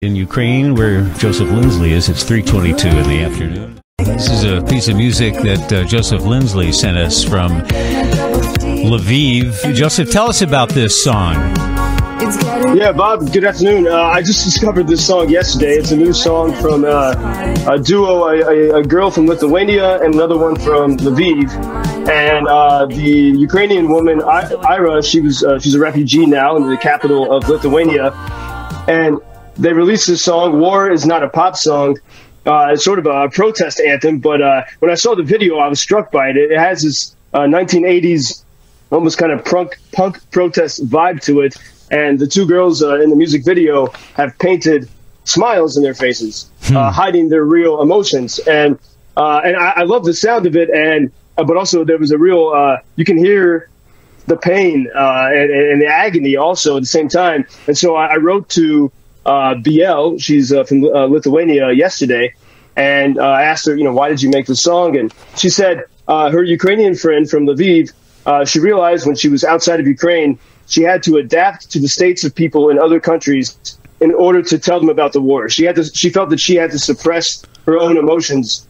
In Ukraine, where Joseph Lindsley is, it's 3:22 in the afternoon. This is a piece of music that Joseph Lindsley sent us from Lviv. Joseph, tell us about this song. Yeah, Bob, good afternoon. I just discovered this song yesterday. It's a new song from a duo, a girl from Lithuania and another one from Lviv. And the Ukrainian woman, Ira, she's a refugee now in the capital of Lithuania. And they released this song, War is Not a Pop Song. It's sort of a protest anthem, but when I saw the video, I was struck by it. It has this 1980s, almost kind of punk protest vibe to it. And the two girls in the music video have painted smiles in their faces, hiding their real emotions. And I love the sound of it, but also there was a real, you can hear the pain and the agony also at the same time. And so I wrote to Bjelle, she's from Lithuania, yesterday, and I asked her, why did you make this song? And she said her Ukrainian friend from Lviv, she realized when she was outside of Ukraine, she had to adapt to the states of people in other countries in order to tell them about the war. She felt that she had to suppress her own emotions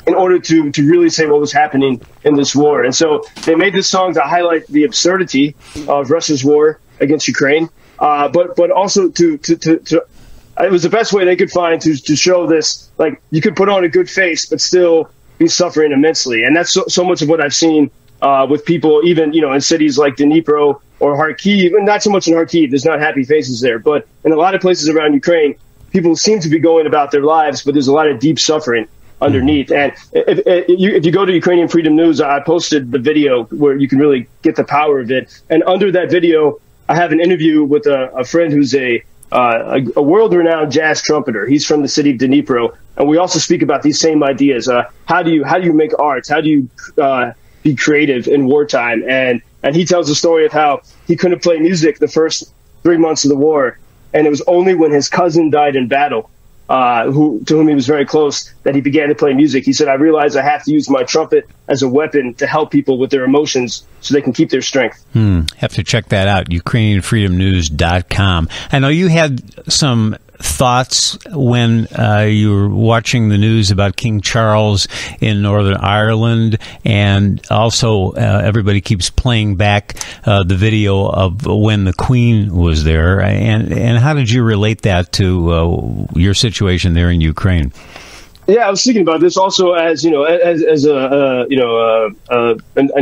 in order to really say what was happening in this war. And so they made this song to highlight the absurdity of Russia's war against Ukraine. But also it was the best way they could find to show this, like, you could put on a good face, but still be suffering immensely. And that's so much of what I've seen with people, even, in cities like Dnipro or Kharkiv, and not so much in Kharkiv, there's not happy faces there, but in a lot of places around Ukraine, people seem to be going about their lives, but there's a lot of deep suffering underneath. And if you go to Ukrainian Freedom News, I posted the video where you can really get the power of it. And under that video, I have an interview with a friend who's a world-renowned jazz trumpeter. He's from the city of Dnipro, and we also speak about these same ideas. How do you make art? How do you be creative in wartime? And he tells the story of how he couldn't play music the first 3 months of the war, and it was only when his cousin died in battle, to whom he was very close, that he began to play music. He said, I realized I have to use my trumpet as a weapon to help people with their emotions so they can keep their strength. Have to check that out, UkrainianFreedomNews.com. I know you had some thoughts when you were watching the news about King Charles in Northern Ireland, and also everybody keeps playing back the video of when the Queen was there. And how did you relate that to your situation there in Ukraine? Yeah, I was thinking about this also as an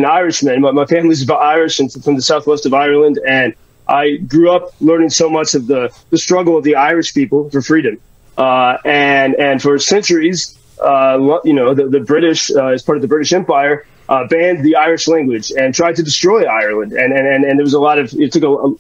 Irishman. My family's Irish and from the southwest of Ireland, and I grew up learning so much of the struggle of the Irish people for freedom, and for centuries, the British, as part of the British Empire, banned the Irish language and tried to destroy Ireland. And there was it took a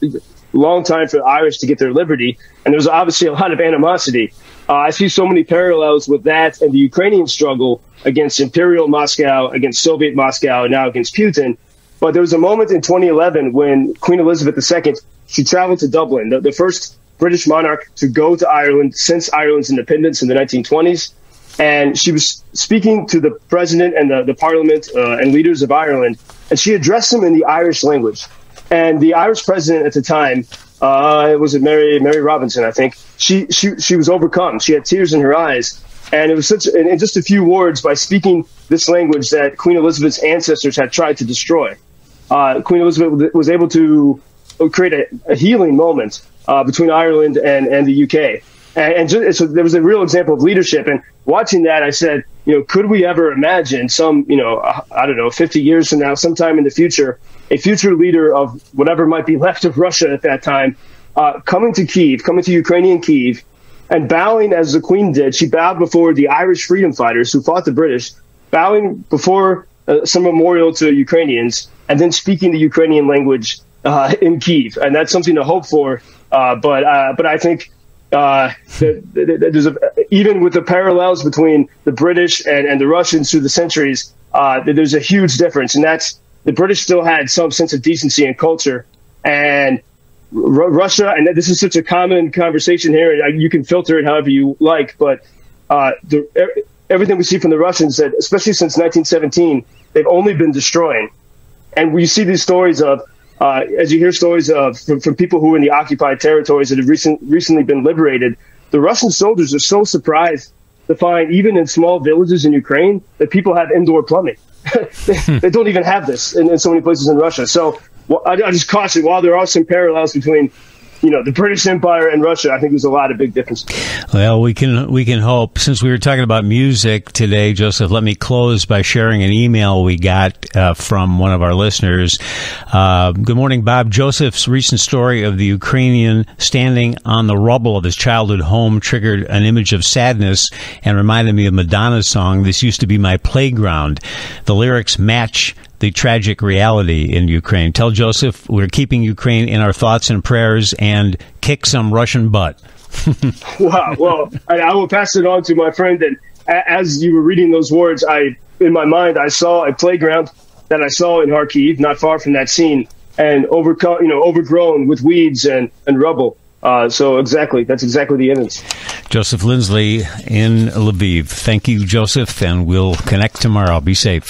long time for the Irish to get their liberty, and there was obviously a lot of animosity. I see so many parallels with that and the Ukrainian struggle against Imperial Moscow, against Soviet Moscow, and now against Putin. But there was a moment in 2011 when Queen Elizabeth II, she traveled to Dublin, the first British monarch to go to Ireland since Ireland's independence in the 1920s. And she was speaking to the president and the parliament and leaders of Ireland, and she addressed them in the Irish language. And the Irish president at the time, was it Mary Robinson, I think, she was overcome. She had tears in her eyes. And it was in just a few words, by speaking this language that Queen Elizabeth's ancestors had tried to destroy, Queen Elizabeth was able to create a healing moment between Ireland and the UK. So there was a real example of leadership. And watching that, I said, could we ever imagine 50 years from now, sometime in the future, a future leader of whatever might be left of Russia at that time, coming to Ukrainian Kyiv, and bowing as the Queen did. She bowed before the Irish freedom fighters who fought the British, bowing before some memorial to Ukrainians, and then speaking the Ukrainian language in Kyiv. And that's something to hope for. But I think that there's even with the parallels between the British and the Russians through the centuries, there's a huge difference. And that's the British still had some sense of decency and culture. And Russia, and this is such a common conversation here, and you can filter it however you like, but everything we see from the Russians, that especially since 1917, they've only been destroying. And we see these stories of, as you hear stories of from people who are in the occupied territories that have recently been liberated, the Russian soldiers are so surprised to find, even in small villages in Ukraine, that people have indoor plumbing. They don't even have this in so many places in Russia. So I just caution, while there are some parallels between, the British Empire and Russia, I think there's a lot of big differences. Well, we can hope. Since we were talking about music today, Joseph, let me close by sharing an email we got from one of our listeners. Good morning, Bob. Joseph's recent story of the Ukrainian standing on the rubble of his childhood home triggered an image of sadness and reminded me of Madonna's song, "This Used to Be My Playground." The lyrics match the tragic reality in Ukraine. Tell Joseph we're keeping Ukraine in our thoughts and prayers, and kick some Russian butt. Wow. Well, I will pass it on to my friend. And as you were reading those words, in my mind, I saw a playground that I saw in Kharkiv, not far from that scene, and overgrown with weeds and rubble. So that's exactly the image. Joseph Lindsley in Lviv. Thank you, Joseph, and we'll connect tomorrow. Be safe.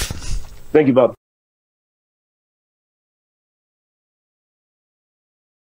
Thank you, Bob.